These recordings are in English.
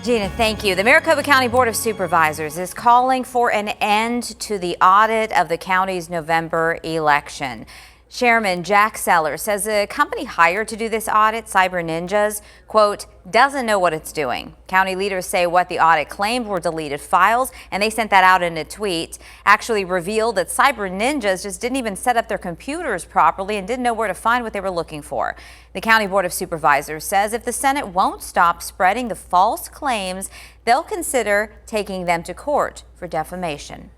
Gina, thank you. The Maricopa County Board of Supervisors is calling for an end to the audit of the county's November election. Chairman Jack Sellers says a company hired to do this audit, Cyber Ninjas, quote, doesn't know what it's doing. County leaders say what the audit claimed were deleted files, and they sent that out in a tweet, actually revealed that Cyber Ninjas just didn't even set up their computers properly and didn't know where to find what they were looking for. The County Board of Supervisors says if the Senate won't stop spreading the false claims, they'll consider taking them to court for defamation.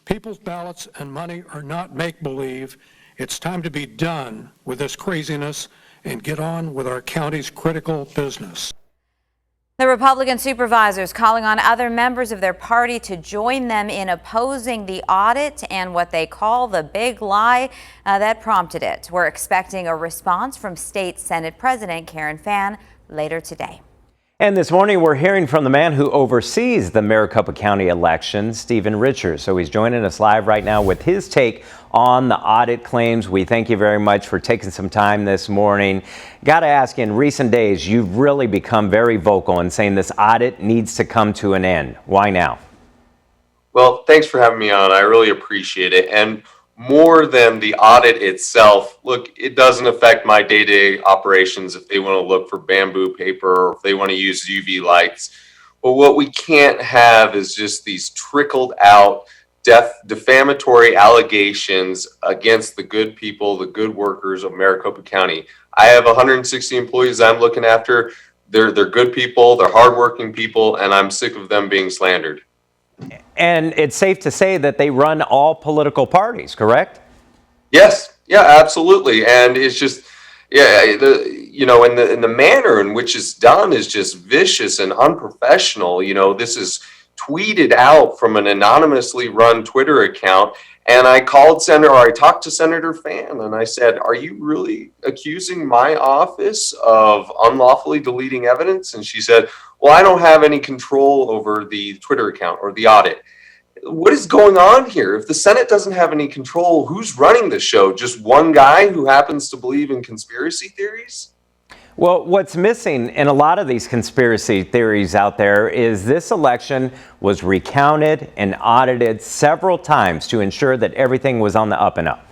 People's ballots and money are not make-believe. It's time to be done with this craziness and get on with our county's critical business. The Republican supervisors calling on other members of their party to join them in opposing the audit and what they call the big lie that prompted it. We're expecting a response from State Senate President Karen Fann later today. And this morning, we're hearing from the man who oversees the Maricopa County election, Stephen Richards. So he's joining us live right now with his take on the audit claims. We thank you very much for taking some time this morning. Got to ask, in recent days, you've really become very vocal in saying this audit needs to come to an end. Why now? Well, thanks for having me on. I really appreciate it. And more than the audit itself, look, it doesn't affect my day-to-day operations if they want to look for bamboo paper or if they want to use UV lights. But what we can't have is just these trickled out defamatory allegations against the good people, the good workers of Maricopa County. I have 160 employees I'm looking after. They're good people, they're hardworking people, and I'm sick of them being slandered. And it's safe to say that they run all political parties, correct? Yes, yeah, absolutely. And it's just, yeah, in the manner in which it's done is just vicious and unprofessional. This is tweeted out from an anonymously run Twitter account. And I talked to Senator Fann and I said, are you really accusing my office of unlawfully deleting evidence? And she said, well, I don't have any control over the Twitter account or the audit. What is going on here? If the Senate doesn't have any control, who's running the show? Just one guy who happens to believe in conspiracy theories? Well, what's missing in a lot of these conspiracy theories out there is this election was recounted and audited several times to ensure that everything was on the up and up.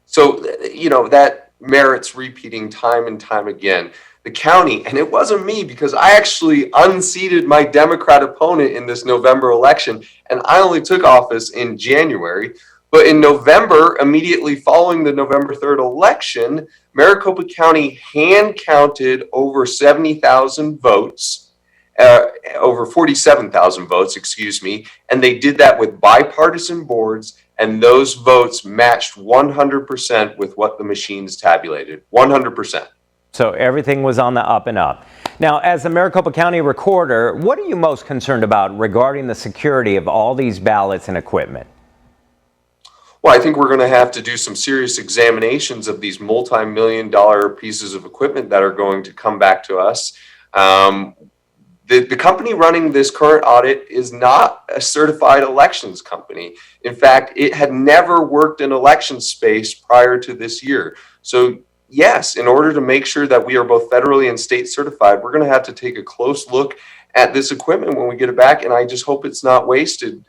So, that merits repeating time and time again. The county, and it wasn't me because I actually unseated my Democrat opponent in this November election, and I only took office in January. But in November, immediately following the November 3rd election, Maricopa County hand counted over 70,000 votes, over 47,000 votes, excuse me, and they did that with bipartisan boards, and those votes matched 100% with what the machines tabulated, 100%. So everything was on the up and up. Now, as the Maricopa County recorder, what are you most concerned about regarding the security of all these ballots and equipment? Well, I think we're going to have to do some serious examinations of these multi-million-dollar pieces of equipment that are going to come back to us. The company running this current audit is not a certified elections company. In fact, it had never worked in election space prior to this year. So yes, in order to make sure that we are both federally and state certified, we're going to have to take a close look at this equipment when we get it back. And I just hope it's not wasted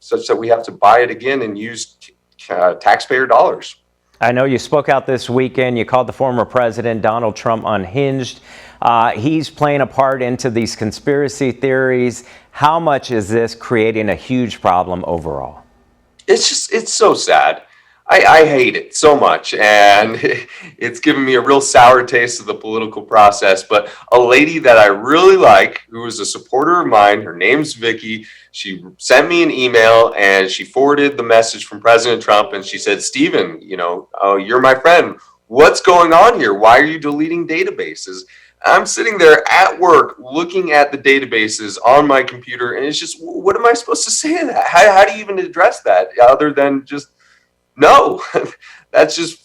such that we have to buy it again and use taxpayer dollars. I know you spoke out this weekend. You called the former president, Donald Trump, unhinged. He's playing a part into these conspiracy theories. How much is this creating a huge problem overall? It's so sad. I hate it so much, and it's given me a real sour taste of the political process. But a lady that I really like, who is a supporter of mine, her name's Vicky, she sent me an email and she forwarded the message from President Trump, and she said, Stephen, you're my friend. What's going on here? Why are you deleting databases? I'm sitting there at work looking at the databases on my computer, and it's just, what am I supposed to say to that? How do you even address that other than just, no, that's just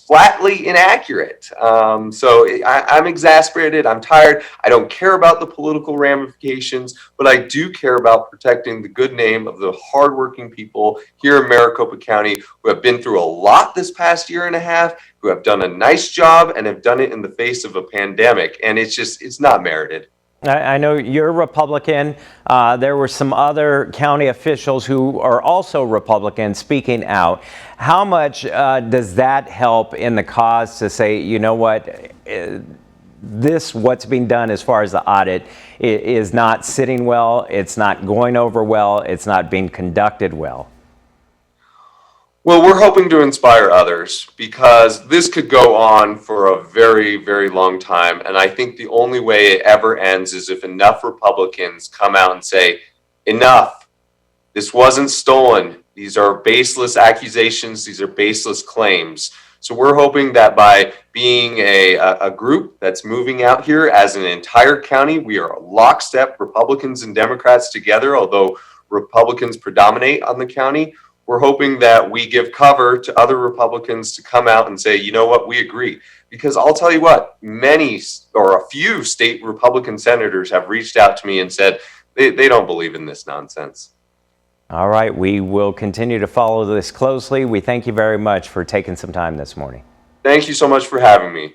flatly inaccurate. So I'm exasperated. I'm tired. I don't care about the political ramifications, but I do care about protecting the good name of the hardworking people here in Maricopa County who have been through a lot this past year and a half, who have done a nice job and have done it in the face of a pandemic. And it's not merited. I know you're Republican. There were some other county officials who are also Republican speaking out. How much does that help in the cause to say, you know what, what's being done as far as the audit is not sitting well, it's not going over well, it's not being conducted well? Well, we're hoping to inspire others because this could go on for a very, very long time. And I think the only way it ever ends is if enough Republicans come out and say, enough, this wasn't stolen. These are baseless accusations. These are baseless claims. So we're hoping that by being a group that's moving out here as an entire county, we are lockstep, Republicans and Democrats together, although Republicans predominate on the county. We're hoping that we give cover to other Republicans to come out and say, you know what, we agree. Because I'll tell you what, many or a few state Republican senators have reached out to me and said they don't believe in this nonsense. All right, we will continue to follow this closely. We thank you very much for taking some time this morning. Thank you so much for having me.